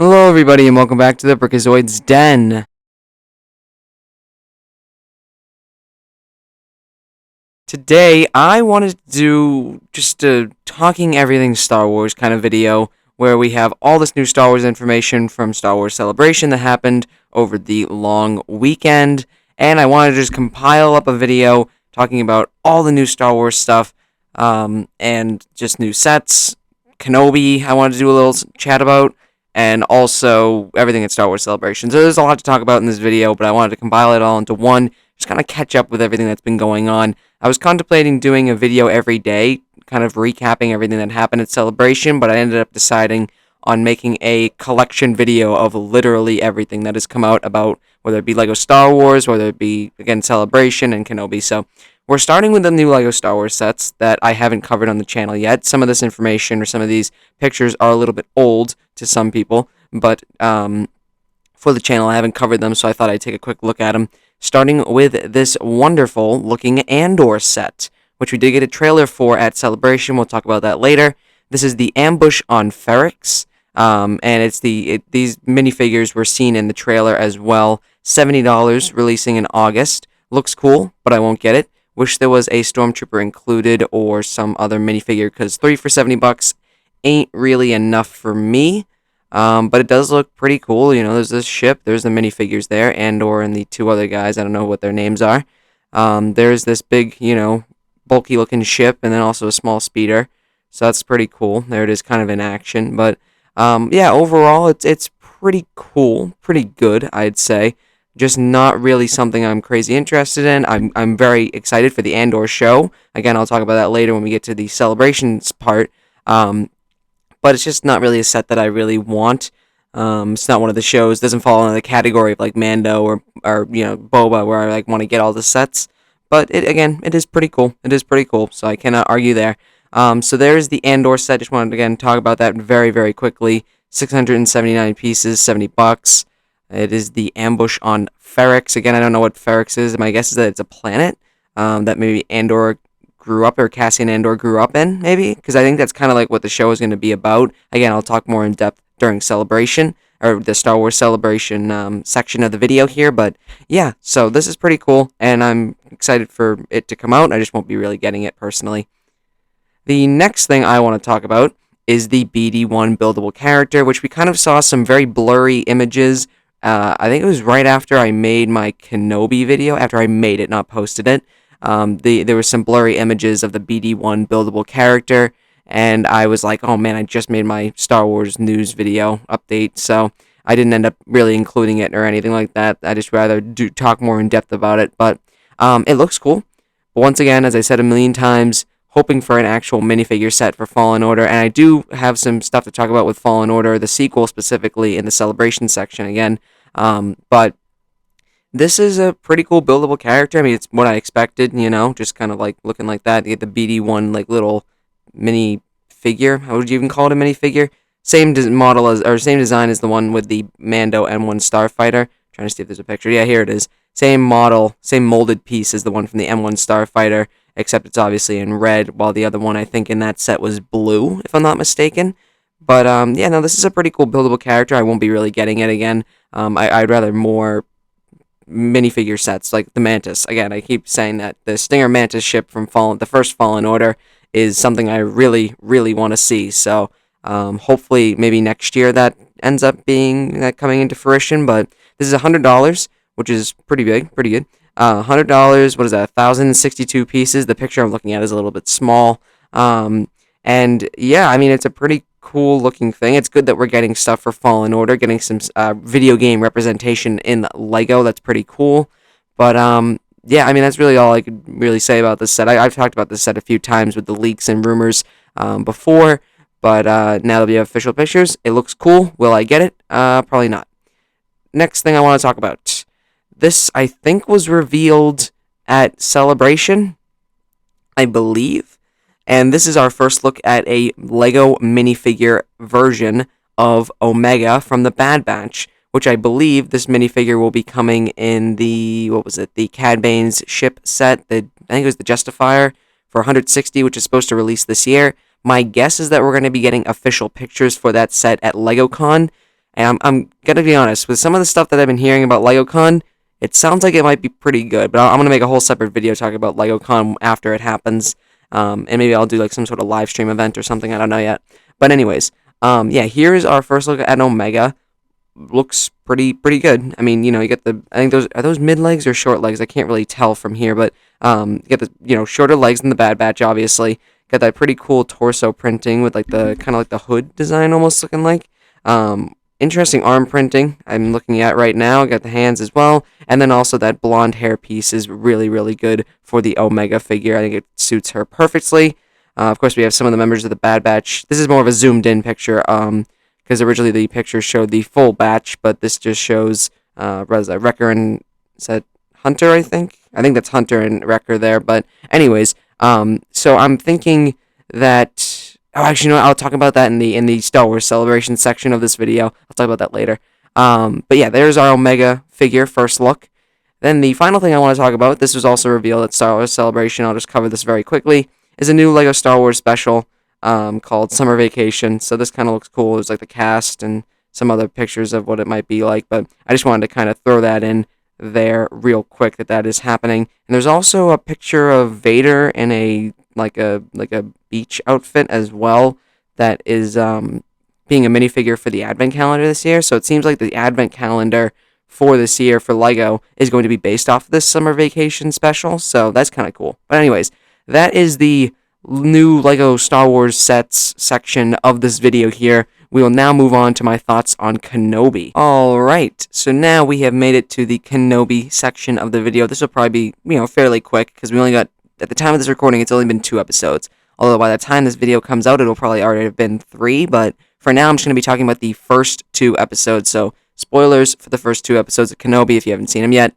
Hello, everybody, and welcome back to the Brickazoid's Den. Today, I wanted to do just a talking everything Star Wars kind of video where we have all this new Star Wars information from Star Wars Celebration that happened over the long weekend, and I wanted to just compile up a video talking about all the new Star Wars stuff, and just new sets. Kenobi, I wanted to do a little chat about, and also everything at Star Wars Celebration. So there's a lot to talk about in this video, but I wanted to compile it all into one, just kind of catch up with everything that's been going on. I was contemplating doing a video every day, kind of recapping everything that happened at Celebration, but I ended up deciding on making a collection video of literally everything that has come out about, whether it be LEGO Star Wars, whether it be, again, Celebration and Kenobi. So we're starting with the new LEGO Star Wars sets that I haven't covered on the channel yet. Some of this information or some of these pictures are a little bit old to some people, but for the channel I haven't covered them, so I thought I'd take a quick look at them. Starting with this wonderful looking Andor set, which we did get a trailer for at Celebration. We'll talk about that later. This is the Ambush on Ferrix, and it's these minifigures were seen in the trailer as well. $70, releasing in August. Looks cool, but I won't get it. Wish there was a Stormtrooper included or some other minifigure, because 3 for $70 ain't really enough for me. But it does look pretty cool. You know, there's this ship, there's the minifigures there, Andor and the two other guys. I don't know what their names are. There's this big, bulky looking ship, and then also a small speeder. So that's pretty cool. There it is, kind of in action. But yeah, overall, it's pretty cool, pretty good, I'd say. Just not really something I'm crazy interested in. I'm very excited for the Andor show. Again, I'll talk about that later when we get to the celebrations part. But it's just not really a set that I really want. It's not one of the shows. Doesn't fall in the category of like Mando or Boba, where I like want to get all the sets. But it is pretty cool. It is pretty cool. So I cannot argue there. So there's the Andor set. Just wanted to again talk about that very, very quickly. 679 pieces, $70. It is the Ambush on Ferrix. Again, I don't know what Ferrix is. My guess is that it's a planet that maybe Andor grew up, or Cassian Andor grew up in, maybe, because I think that's kind of like what the show is going to be about. Again, I'll talk more in depth during Celebration, or the Star Wars Celebration section of the video here, but yeah, so this is pretty cool, and I'm excited for it to come out. I just won't be really getting it personally. The next thing I want to talk about is the BD1 buildable character, which we kind of saw some very blurry images. I think it was right after I made my Kenobi video, after I made it, not posted it. There were some blurry images of the BD1 buildable character, and I was like, oh man, I just made my Star Wars news video update, so I didn't end up really including it or anything like that. I just rather talk more in depth about it, but it looks cool. But once again, as I said a million times, hoping for an actual minifigure set for Fallen Order, and I do have some stuff to talk about with Fallen Order, the sequel specifically, in the Celebration section again, but this is a pretty cool buildable character. I mean, it's what I expected, just kind of like looking like that. You get the BD1 like little mini figure. How would you even call it, a mini figure? Same model as, or same design as the one with the Mando M1 Starfighter. Trying to see if there's a picture. Yeah, here it is. Same model, same molded piece as the one from the M1 Starfighter, except it's obviously in red, while the other one I think in that set was blue, if I'm not mistaken. But yeah, no, this is a pretty cool buildable character. I won't be really getting it again. I'd rather more minifigure sets like the Mantis. Again, I keep saying that the Stinger Mantis ship from the first Fallen Order is something I really, really want to see. So hopefully, maybe next year that ends up being coming into fruition. But this is $100, which is pretty big, pretty good. $100. What is that? 1,062 pieces. The picture I'm looking at is a little bit small. And yeah, I mean, it's a pretty cool looking thing. It's good that we're getting stuff for Fallen Order, getting some video game representation in LEGO. That's pretty cool. But yeah, I mean, that's really all I could really say about this set. I've talked about this set a few times with the leaks and rumors before, but now that we have official pictures, it looks cool. Will I get it? Probably not. Next thing I want to talk about. This, I think, was revealed at Celebration, I believe. And this is our first look at a LEGO minifigure version of Omega from the Bad Batch, which I believe this minifigure will be coming in the, the Cad Bane's ship set, I think it was the Justifier, for 160, which is supposed to release this year. My guess is that we're going to be getting official pictures for that set at LegoCon. And I'm gonna be honest, with some of the stuff that I've been hearing about LegoCon, it sounds like it might be pretty good. But I'm gonna make a whole separate video talking about LegoCon after it happens. And maybe I'll do like some sort of live stream event or something. I don't know yet. But anyways, yeah, here's our first look at Omega. Looks pretty good. I mean, you get I think those mid legs or short legs. I can't really tell from here, but you get the shorter legs than the Bad Batch, obviously. Got that pretty cool torso printing with like the kind of like the hood design almost looking like. Interesting arm printing I'm looking at right now. Got the hands as well, and then also that blonde hair piece is really good for the Omega figure. I think it suits her perfectly. Of course, we have some of the members of the Bad Batch. This is more of a zoomed in picture. Because originally the picture showed the full batch, but this just shows Wrecker and is that Hunter, I think? I think that's Hunter and Wrecker there, but anyways, so I'm thinking that actually, I'll talk about that in the Star Wars Celebration section of this video. I'll talk about that later. But yeah, there's our Omega figure, first look. Then the final thing I want to talk about, this was also revealed at Star Wars Celebration, I'll just cover this very quickly, is a new LEGO Star Wars special called Summer Vacation. So this kind of looks cool. There's like the cast and some other pictures of what it might be like, but I just wanted to kind of throw that in there real quick that is happening. And there's also a picture of Vader in a beach outfit as well that is being a minifigure for the Advent calendar this year. So it seems like the Advent calendar for this year for LEGO is going to be based off of this Summer Vacation special. So that's kind of cool. But anyways, that is the new LEGO Star Wars sets section of this video here. We will now move on to my thoughts on Kenobi. Alright, so now we have made it to the Kenobi section of the video. This will probably be, fairly quick, because we only got, at the time of this recording, it's only been 2 episodes. Although by the time this video comes out, it'll probably already have been 3, but for now I'm just going to be talking about the first 2 episodes, so spoilers for the first 2 episodes of Kenobi if you haven't seen them yet.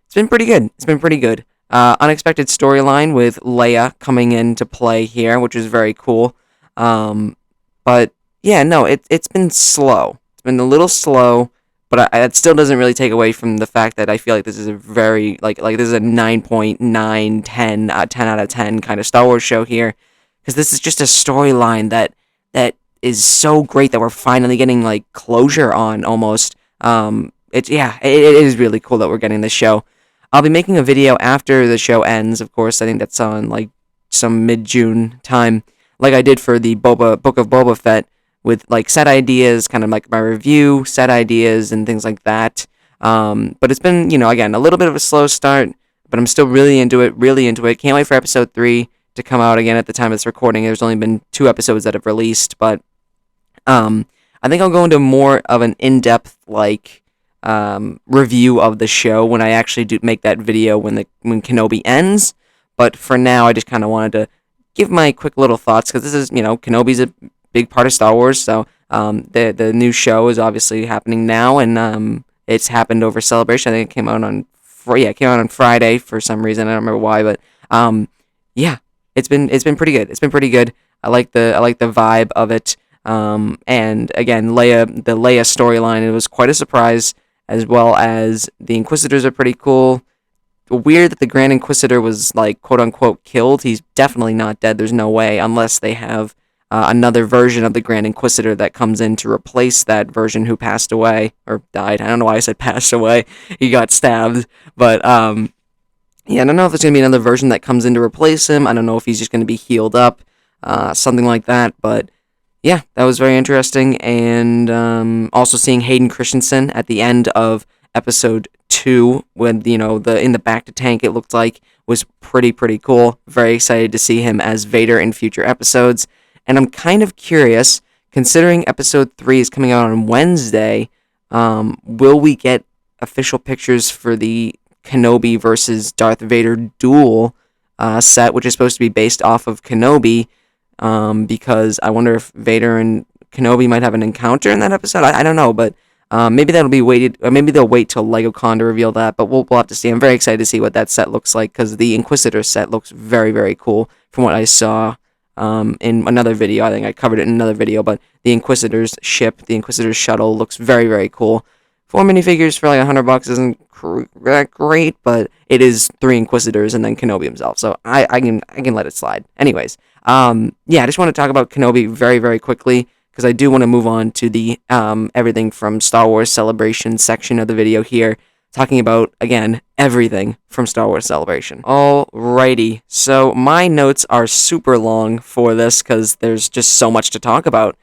It's been pretty good. Unexpected storyline with Leia coming into play here, which is very cool. But yeah, no, it's been slow. It's been a little slow, but it still doesn't really take away from the fact that I feel like this is a very like this is a 9.9, 10 out of 10 kind of Star Wars show here, because this is just a storyline that is so great that we're finally getting like closure on almost. It is really cool that we're getting this show. I'll be making a video after the show ends, of course. I think that's on, like, some mid-June time, like I did for the Book of Boba Fett, with, like, set ideas, kind of like my review, set ideas, and things like that. But it's been, again, a little bit of a slow start, but I'm still really into it. Can't wait for episode 3 to come out again at the time of this recording. There's only been 2 episodes that have released, but I think I'll go into more of an in-depth, review of the show when I actually do make that video when Kenobi ends. But for now, I just kind of wanted to give my quick little thoughts, because this is, Kenobi's a big part of Star Wars, so the new show is obviously happening now, and it's happened over Celebration. I think it came out on Friday for some reason. I don't remember why, but yeah, it's been pretty good. It's been pretty good. I like the vibe of it. And again, the Leia storyline, it was quite a surprise, as well as the Inquisitors are pretty cool. Weird that the Grand Inquisitor was, like, quote-unquote killed. He's definitely not dead. There's no way, unless they have another version of the Grand Inquisitor that comes in to replace that version who passed away, or died. I don't know why I said passed away. He got stabbed. But, yeah, I don't know if there's going to be another version that comes in to replace him. I don't know if he's just going to be healed up, something like that, but yeah, that was very interesting. And also seeing Hayden Christensen at the end of episode 2, when in the bacta tank, it looked like, was pretty cool. Very excited to see him as Vader in future episodes. And I'm kind of curious, considering episode 3 is coming out on Wednesday, will we get official pictures for the Kenobi versus Darth Vader duel set, which is supposed to be based off of Kenobi? Because I wonder if Vader and Kenobi might have an encounter in that episode. I don't know, but maybe that'll be waited, or maybe they'll wait till LegoCon to reveal that. But we'll have to see. I'm very excited to see what that set looks like, because the Inquisitor set looks very cool from what I saw in another video. I think I covered it in another video, but the Inquisitor's ship, the Inquisitor's shuttle, looks very cool. 4 minifigures for like $100 isn't that great, but it is 3 Inquisitors and then Kenobi himself, so I can let it slide. Anyways, yeah, I just want to talk about Kenobi very quickly, because I do want to move on to the everything from Star Wars Celebration section of the video here, talking about, again, everything from Star Wars Celebration. Alrighty, so my notes are super long for this because there's just so much to talk about.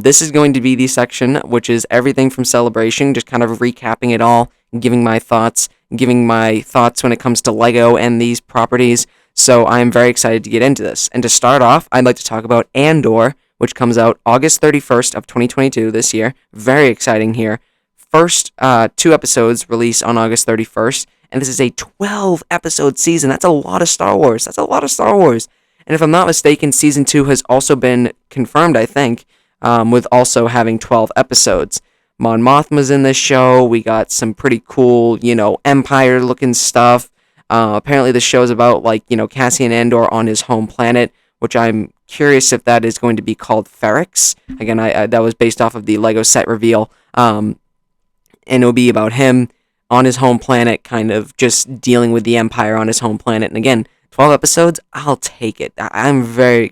This is going to be the section which is everything from Celebration, just kind of recapping it all, giving my thoughts when it comes to LEGO and these properties. So I'm very excited to get into this. And to start off, I'd like to talk about Andor, which comes out August 31st of 2022 this year. Very exciting here. First 2 episodes release on August 31st, and this is a 12-episode season. That's a lot of Star Wars. And if I'm not mistaken, Season 2 has also been confirmed, I think, with also having 12 episodes. Mon Mothma's in this show. We got some pretty cool, Empire-looking stuff. Apparently the show's about, Cassian Andor on his home planet, which I'm curious if that is going to be called Ferrix. Again, that was based off of the LEGO set reveal. And it'll be about him on his home planet, kind of just dealing with the Empire on his home planet. And again, 12 episodes, I'll take it. I'm very,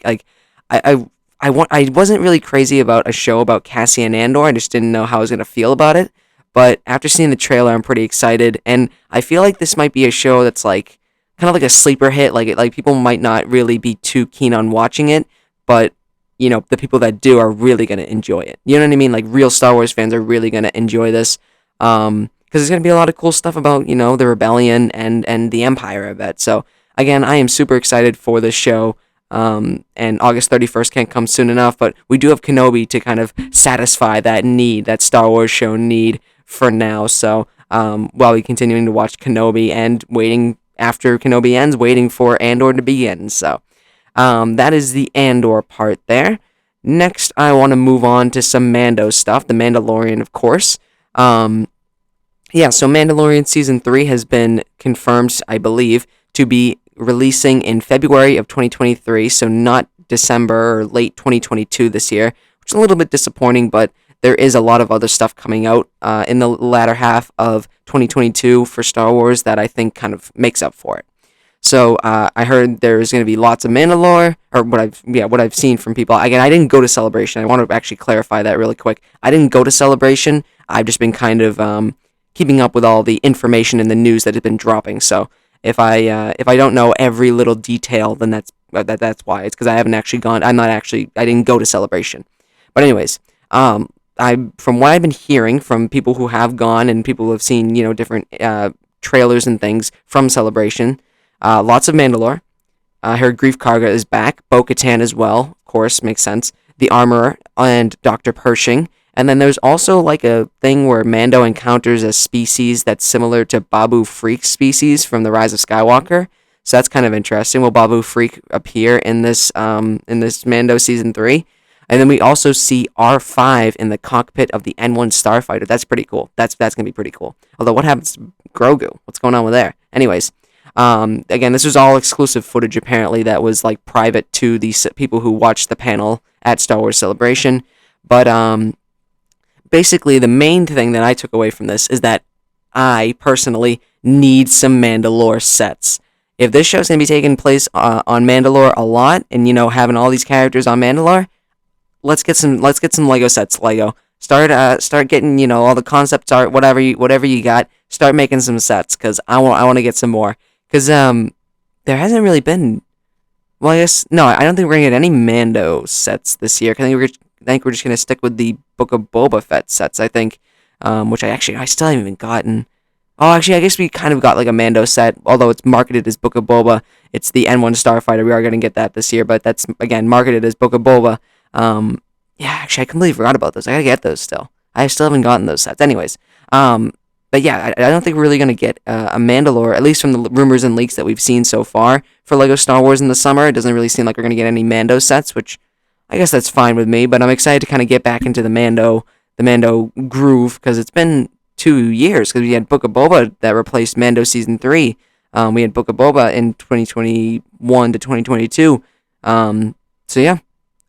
I wasn't really crazy about a show about Cassian Andor. I just didn't know how I was going to feel about it. But after seeing the trailer, I'm pretty excited. And I feel like this might be a show that's kind of like a sleeper hit. Like people might not really be too keen on watching it, but the people that do are really going to enjoy it. You know what I mean? Like real Star Wars fans are really going to enjoy this. Because there's going to be a lot of cool stuff about, the Rebellion and the Empire, I bet. So, again, I am super excited for this show. And August 31st can't come soon enough, but we do have Kenobi to kind of satisfy that need, that Star Wars show need for now. So, while we're continuing to watch Kenobi and waiting after Kenobi ends, waiting for Andor to begin. So, that is the Andor part there. Next, I want to move on to some Mando stuff. The Mandalorian, of course. So Mandalorian Season 3 has been confirmed, I believe, to be releasing in February of 2023, so not December or late 2022 this year, which is a little bit disappointing, but there is a lot of other stuff coming out in the latter half of 2022 for Star Wars that I think kind of makes up for it. So I heard there's going to be lots of Mandalore, or what I've seen from people. Again, I didn't go to Celebration. I want to actually clarify that really quick. I didn't go to Celebration. I've just been kind of keeping up with all the information and the news that has been dropping. So if I don't know every little detail, then that's why. It's because I haven't actually gone. I didn't go to Celebration. But anyways, from what I've been hearing from people who have gone and people who have seen different trailers and things from Celebration, lots of Mandalore. I heard Grief Karga is back. Bo-Katan as well, of course, makes sense. The Armorer and Dr. Pershing. And then there's also a thing where Mando encounters a species that's similar to Babu Freak's species from The Rise of Skywalker. So that's kind of interesting. Will Babu Freak appear in this Mando Season 3? And then we also see R5 in the cockpit of the N1 Starfighter. That's pretty cool. That's going to be pretty cool. Although, what happens to Grogu? What's going on with there? Anyways, again, this was all exclusive footage, apparently, that was private to the people who watched the panel at Star Wars Celebration. But basically, the main thing that I took away from this is that I, personally, need some Mandalore sets. If this show's going to be taking place on Mandalore a lot, and, having all these characters on Mandalore, let's get some Lego sets, Lego. Start getting, all the concept art, whatever you got, start making some sets, because I want to get some more. Because, there hasn't really been, well, I guess, no, I don't think we're going to get any Mando sets this year. I think we're just going to stick with the Book of Boba Fett sets, I think, which I still haven't even gotten. Oh, actually, I guess we kind of got a Mando set, although it's marketed as Book of Boba. It's the N1 Starfighter. We are going to get that this year, but that's, again, marketed as Book of Boba. Actually, I completely forgot about those. I got to get those still. I still haven't gotten those sets. Anyways, but yeah, I don't think we're really going to get a Mandalore, at least from the rumors and leaks that we've seen so far for LEGO Star Wars in the summer. It doesn't really seem like we're going to get any Mando sets, which I guess that's fine with me, but I'm excited to kind of get back into the Mando groove, because it's been 2 years, because we had Book of Boba that replaced Mando Season 3. We had Book of Boba in 2021 to 2022. So yeah,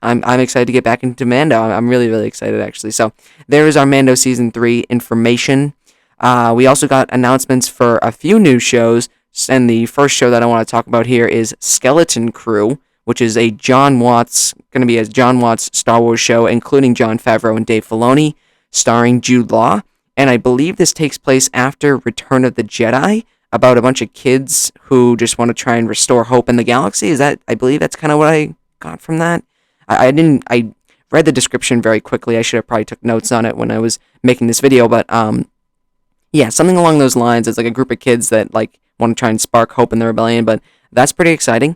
I'm excited to get back into Mando. I'm really, really excited, actually. So there is our Mando Season 3 information. We also got announcements for a few new shows, and the first show that I want to talk about here is Skeleton Crew, which is a John Watts, going to be a John Watts Star Wars show, including Jon Favreau and Dave Filoni, starring Jude Law. And I believe this takes place after Return of the Jedi, about a bunch of kids who just want to try and restore hope in the galaxy. I believe that's kind of what I got from that. I read the description very quickly. I should have probably took notes on it when I was making this video, but yeah, something along those lines. It's like a group of kids that like want to try and spark hope in the rebellion, but that's pretty exciting.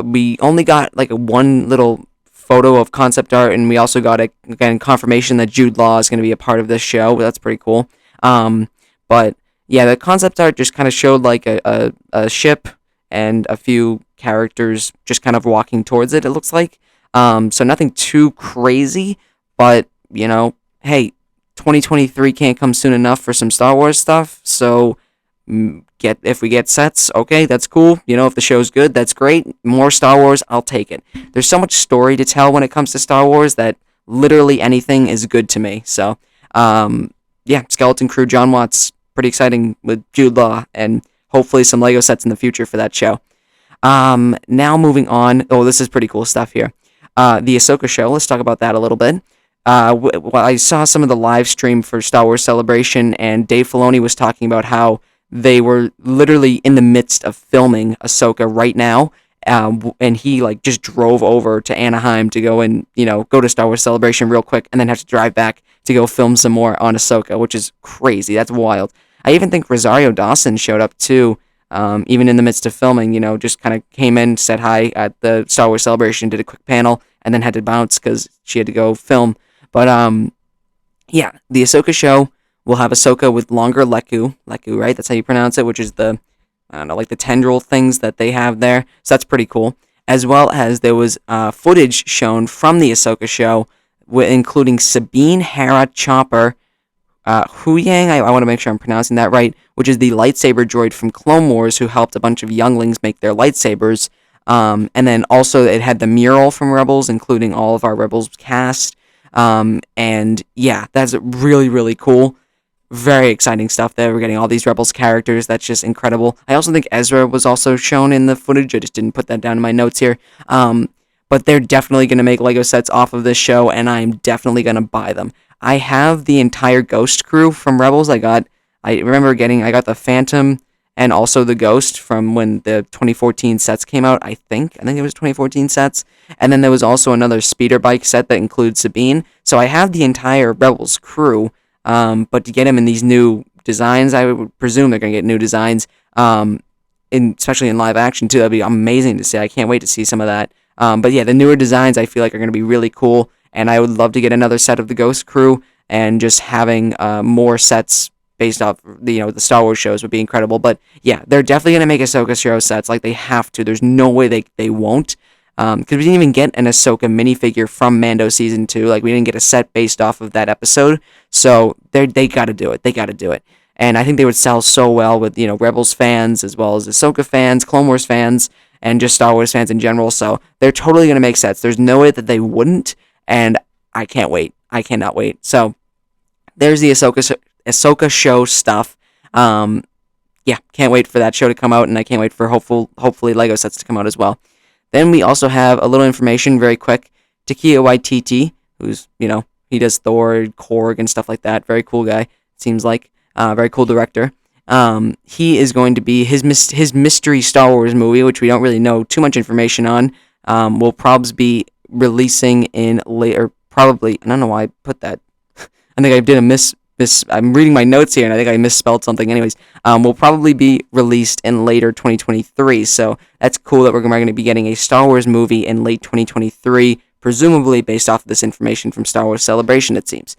We only got like one little photo of concept art, and we also got again confirmation that Jude Law is going to be a part of this show. That's pretty cool. But yeah, the concept art just kind of showed like a ship and a few characters just kind of walking towards it. It looks like so nothing too crazy, but you know, hey, 2023 can't come soon enough for some Star Wars stuff. So if we get sets, okay, that's cool. You know, if the show's good, that's great. More Star Wars, I'll take it. There's so much story to tell when it comes to Star Wars that literally anything is good to me. So, yeah, Skeleton Crew, John Watts, pretty exciting with Jude Law, and hopefully some Lego sets in the future for that show. Now moving on. Oh, this is pretty cool stuff here. The Ahsoka show. Let's talk about that a little bit. I saw some of the live stream for Star Wars Celebration, and Dave Filoni was talking about how they were literally in the midst of filming Ahsoka right now, and he like just drove over to Anaheim to go and go to Star Wars Celebration real quick, and then have to drive back to go film some more on Ahsoka, which is crazy. That's wild. I even think Rosario Dawson showed up too, even in the midst of filming. Just kind of came in, said hi at the Star Wars Celebration, did a quick panel, and then had to bounce because she had to go film. But yeah, the Ahsoka show will have Ahsoka with longer Leku, right? That's how you pronounce it, which is the, I don't know, like the tendril things that they have there. So that's pretty cool. As well as there was footage shown from the Ahsoka show, including Sabine Hera Chopper, Huyang, I want to make sure I'm pronouncing that right, which is the lightsaber droid from Clone Wars who helped a bunch of younglings make their lightsabers. And then also it had the mural from Rebels, including all of our Rebels cast. And yeah, that's really, really cool. Very exciting stuff there. We're getting all these Rebels characters. That's just incredible. I also think Ezra was also shown in the footage. I just didn't put that down in my notes here. But they're definitely going to make Lego sets off of this show, and I'm definitely going to buy them. I have the entire Ghost crew from Rebels. I got the Phantom and also the Ghost from when the 2014 sets came out, I think it was 2014 sets. And then there was also another speeder bike set that includes Sabine. So I have the entire Rebels crew, but to get them in these new designs, I would presume they're going to get new designs, especially in live action too. That'd be amazing to see. I can't wait to see some of that. But yeah, the newer designs I feel like are going to be really cool, and I would love to get another set of the Ghost crew, and just having more sets based off the Star Wars shows would be incredible. But yeah, they're definitely going to make Ahsoka show sets. Like, they have to. There's no way they won't. Because we didn't even get an Ahsoka minifigure from Mando Season 2. Like, we didn't get a set based off of that episode. So they got to do it. They got to do it. And I think they would sell so well with, Rebels fans, as well as Ahsoka fans, Clone Wars fans, and just Star Wars fans in general. So they're totally going to make sets. There's no way that they wouldn't. And I can't wait. I cannot wait. So there's the Ahsoka show stuff. Yeah, can't wait for that show to come out, and I can't wait for hopefully Lego sets to come out as well. Then we also have a little information, very quick. Takia Waititi, who's, he does Thor, Korg, and stuff like that. Very cool guy, seems like. Very cool director. He is going to be his mystery Star Wars movie, which we don't really know too much information on. Will probably be releasing in later. Probably, I don't know why I put that. I think I did I'm reading my notes here, and I think I misspelled something. Anyways, will probably be released in later 2023. So that's cool that we're going to be getting a Star Wars movie in late 2023, presumably based off of this information from Star Wars Celebration, it seems.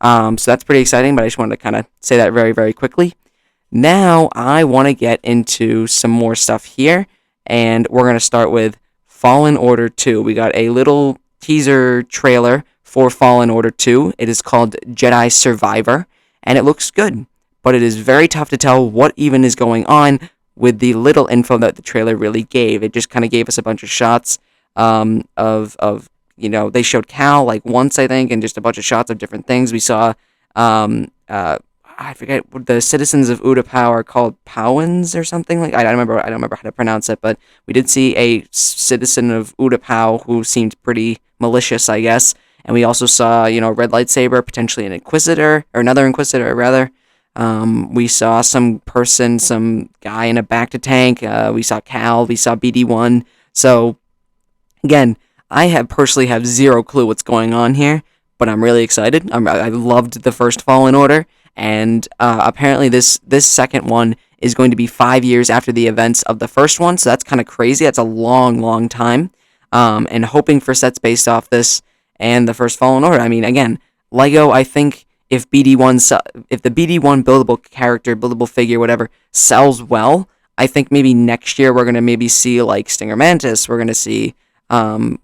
So that's pretty exciting, but I just wanted to kind of say that very, very quickly. Now I want to get into some more stuff here, and we're going to start with Fallen Order 2. We got a little teaser trailer for Fallen Order 2. It is called Jedi Survivor, and it looks good, but it is very tough to tell what even is going on with the little info that the trailer really gave. It just kind of gave us a bunch of shots of they showed Cal like once, I think, and just a bunch of shots of different things. We saw I I forget what the citizens of Utapau are called, Powans or something like. I don't remember how to pronounce it, but we did see a citizen of Utapau who seemed pretty malicious, I guess. And we also saw, a red lightsaber, potentially an Inquisitor, or another Inquisitor, rather. We saw some guy in a Bacta tank. We saw Cal. We saw BD1. So, again, personally have zero clue what's going on here, but I'm really excited. I loved the first Fallen Order, and apparently this second one is going to be 5 years after the events of the first one, so that's kind of crazy. That's a long, long time. And hoping for sets based off this and the first Fallen Order. I mean, again, Lego, I think if the BD1 buildable figure, whatever, sells well, I think maybe next year we're gonna maybe see like Stinger Mantis. We're gonna see some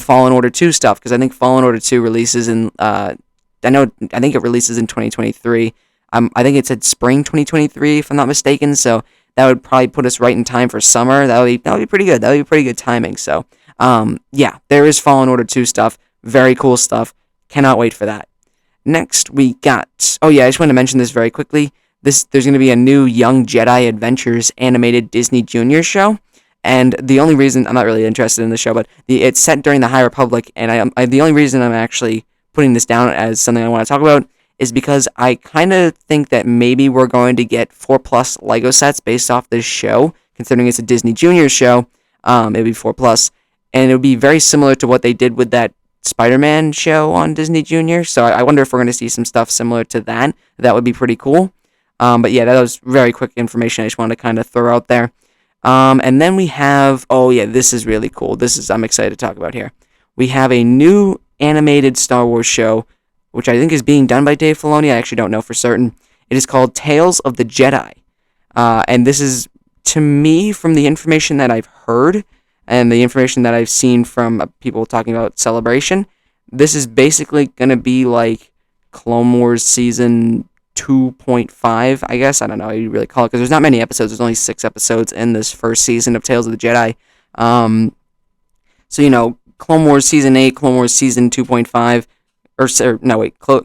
Fallen Order 2 stuff, because I think Fallen Order 2 releases in I think it releases in 2023. I think it said spring 2023 if I'm not mistaken. So that would probably put us right in time for summer. That would be pretty good. That would be pretty good timing. So yeah, there is Fallen Order 2 stuff. Very cool stuff. Cannot wait for that. Next we got. Oh yeah, I just want to mention this very quickly. There's going to be a new Young Jedi Adventures animated Disney Junior show. And the only reason I'm not really interested in the show, but it's set during the High Republic, and the only reason I'm actually putting this down as something I want to talk about is because I kind of think that maybe we're going to get 4+ Lego sets based off this show, considering it's a Disney Junior show. It'll be 4+, and it would be very similar to what they did with that Spider-Man show on Disney Junior. So I wonder if we're going to see some stuff similar to that. That would be pretty cool. But yeah, that was very quick information I just wanted to kind of throw out there. And then we have, oh yeah, this is really cool. I'm excited to talk about here. We have a new animated Star Wars show, which I think is being done by Dave Filoni. I actually don't know for certain. It is called Tales of the Jedi. And this is, to me, from the information that I've heard and the information that I've seen from people talking about Celebration, this is basically going to be like Clone Wars Season 2.5, I guess. I don't know how you really call it, because there's not many episodes. There's only 6 episodes in this first season of Tales of the Jedi. So, Clone Wars Season 8, Clone Wars Season 2.5,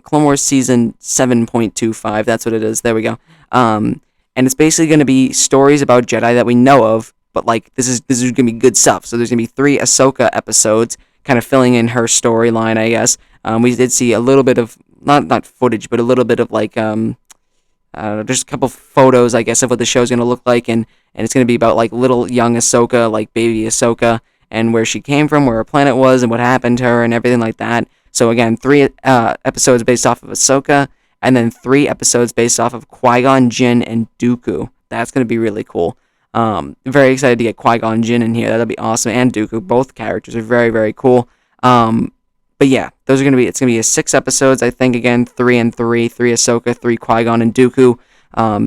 Clone Wars Season 7.25, that's what it is. There we go. And it's basically going to be stories about Jedi that we know of, but, like, this is going to be good stuff. So there's going to be 3 Ahsoka episodes, kind of filling in her storyline, I guess. We did see a little bit of, not footage, but a little bit of, like, just a couple photos, I guess, of what the show's going to look like, and it's going to be about, like, little young Ahsoka, like, baby Ahsoka, and where she came from, where her planet was, and what happened to her, and everything like that. So, again, 3 episodes based off of Ahsoka, and then 3 episodes based off of Qui-Gon Jinn and Dooku. That's going to be really cool. Very excited to get Qui-Gon Jinn in here. That'll be awesome. And Dooku. Both characters are very, very cool. But yeah, it's going to be 6 episodes, I think, again, 3 and 3. 3 Ahsoka, 3 Qui-Gon, and Dooku.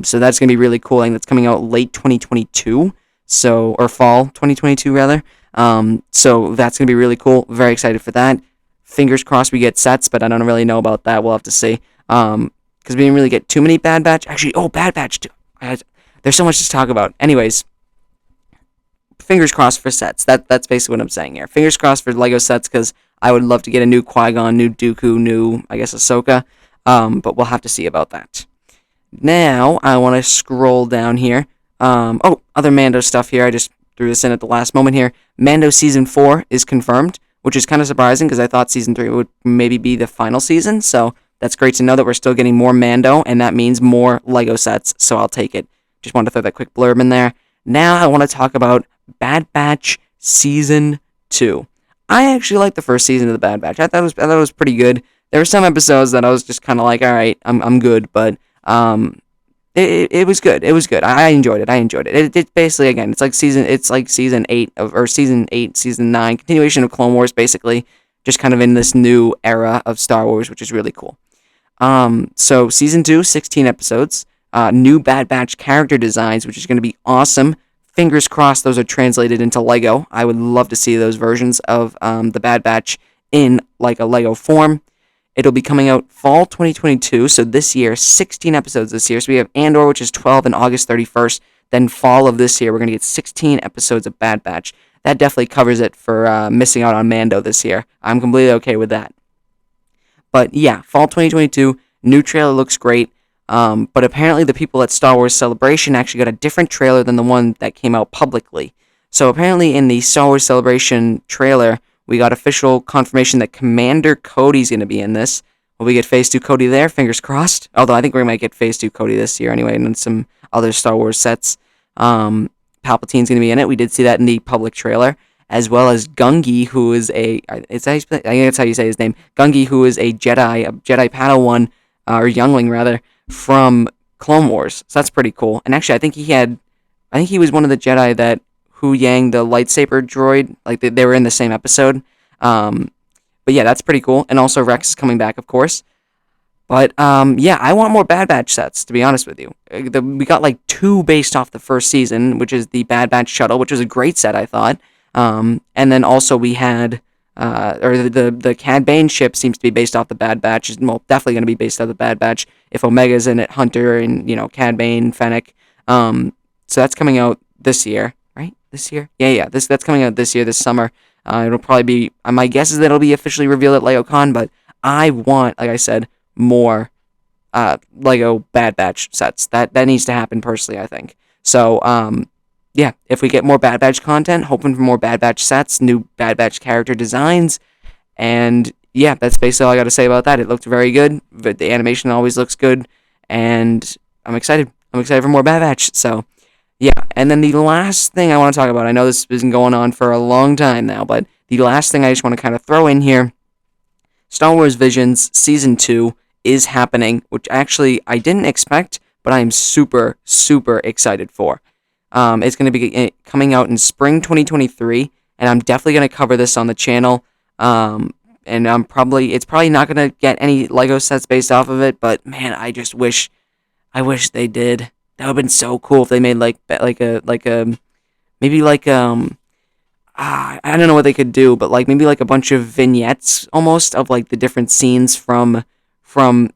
So that's going to be really cool. And that's coming out late 2022. Or fall 2022, rather. So that's going to be really cool. Very excited for that. Fingers crossed we get sets, but I don't really know about that. We'll have to see. Because we didn't really get too many Bad Batch. Actually, Bad Batch too. There's so much to talk about. Anyways, fingers crossed for sets. That's basically what I'm saying here. Fingers crossed for Lego sets, because I would love to get a new Qui-Gon, new Dooku, new, I guess, Ahsoka. But we'll have to see about that. Now, I want to scroll down here. Other Mando stuff here. I just threw this in at the last moment here. Mando Season 4 is confirmed, which is kind of surprising, because I thought Season 3 would maybe be the final season. So that's great to know that we're still getting more Mando, and that means more Lego sets, so I'll take it. Just wanted to throw that quick blurb in there. Now I want to talk about Bad Batch Season 2. I actually liked the first season of the Bad Batch. I thought it was pretty good. There were some episodes that I was just kind of like, all right, I'm good, but it was good. It was good. I enjoyed it. It basically, again, it's like season 8 or season 8, season 9, continuation of Clone Wars, basically, just kind of in this new era of Star Wars, which is really cool. So season 2, 16 episodes. New Bad Batch character designs, which is going to be awesome. Fingers crossed those are translated into Lego. I would love to see those versions of the Bad Batch in like a Lego form. It'll be coming out fall 2022, so this year, 16 episodes this year. So we have Andor, which is 12 and August 31st. Then fall of this year, we're going to get 16 episodes of Bad Batch. That definitely covers it for missing out on Mando this year. I'm completely okay with that. But yeah, fall 2022, New trailer looks great. But apparently the people at Star Wars Celebration actually got a different trailer than the one that came out publicly. So apparently in the Star Wars Celebration trailer, we got official confirmation that Commander Cody's going to be in this. Will we get Phase 2 Cody there? Fingers crossed. Although I think we might get Phase 2 Cody this year anyway, and then some other Star Wars sets. Palpatine's going to be in it. We did see that in the public trailer. As well as Gungi, who is I think that's how you say his name. Gungi, who is a Jedi Padawan, or youngling rather, from Clone Wars. So that's pretty cool. And actually, I think he was one of the Jedi that Hu Yang, the lightsaber droid, like they were in the same episode. But yeah, that's pretty cool. And also Rex is coming back, of course. But yeah, I want more Bad Batch sets, to be honest with you. We got like 2 based off the first season, which is the Bad Batch shuttle, which was a great set, I thought. And then also we had, the Cad Bane ship seems to be based off the Bad Batch. Well, definitely going to be based off the Bad Batch if Omega's in it, Hunter, and, Cad Bane, Fennec. So that's coming out this year, right? This year? Yeah, that's coming out this year, this summer. It'll probably be, my guess is that it'll be officially revealed at LegoCon, but I want, like I said, more Lego Bad Batch sets. That needs to happen personally, I think. So, yeah, if we get more Bad Batch content, hoping for more Bad Batch sets, new Bad Batch character designs, and yeah, that's basically all I got to say about that. It looked very good, but the animation always looks good, and I'm excited. I'm excited for more Bad Batch, so yeah. And then the last thing I want to talk about, I know this has been going on for a long time now, but the last thing I just want to kind of throw in here, Star Wars Visions Season 2 is happening, which actually I didn't expect, but I am super, super excited for. It's going to be coming out in spring 2023, and I'm definitely going to cover this on the channel. And it's probably not going to get any Lego sets based off of it, but man, I wish they did. That would have been so cool if they made I don't know what they could do, but like maybe like a bunch of vignettes almost of like the different scenes from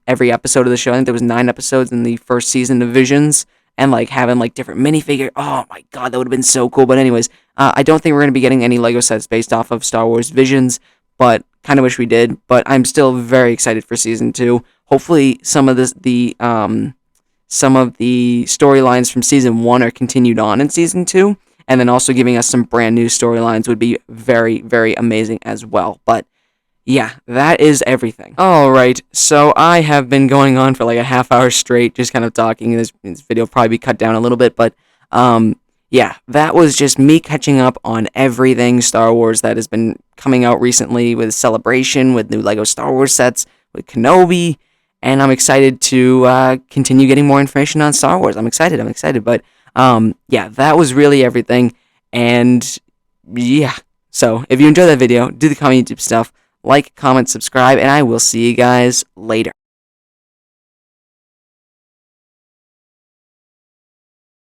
every episode of the show. I think there was 9 episodes in the first season of Visions. And, like, having, like, different minifigure. Oh, my God, that would have been so cool. But anyways, I don't think we're going to be getting any Lego sets based off of Star Wars Visions. But kind of wish we did. But I'm still very excited for Season 2. Hopefully, some of the storylines from Season 1 are continued on in Season 2. And then also giving us some brand new storylines would be very, very amazing as well. But yeah, that is everything. Alright, so I have been going on for like a half hour straight, just kind of talking. This video will probably be cut down a little bit, but yeah, that was just me catching up on everything Star Wars that has been coming out recently with Celebration, with new LEGO Star Wars sets, with Kenobi, and I'm excited to continue getting more information on Star Wars. I'm excited, but yeah, that was really everything, and yeah, so if you enjoyed that video, do the common YouTube stuff, like, comment, subscribe, and I will see you guys later.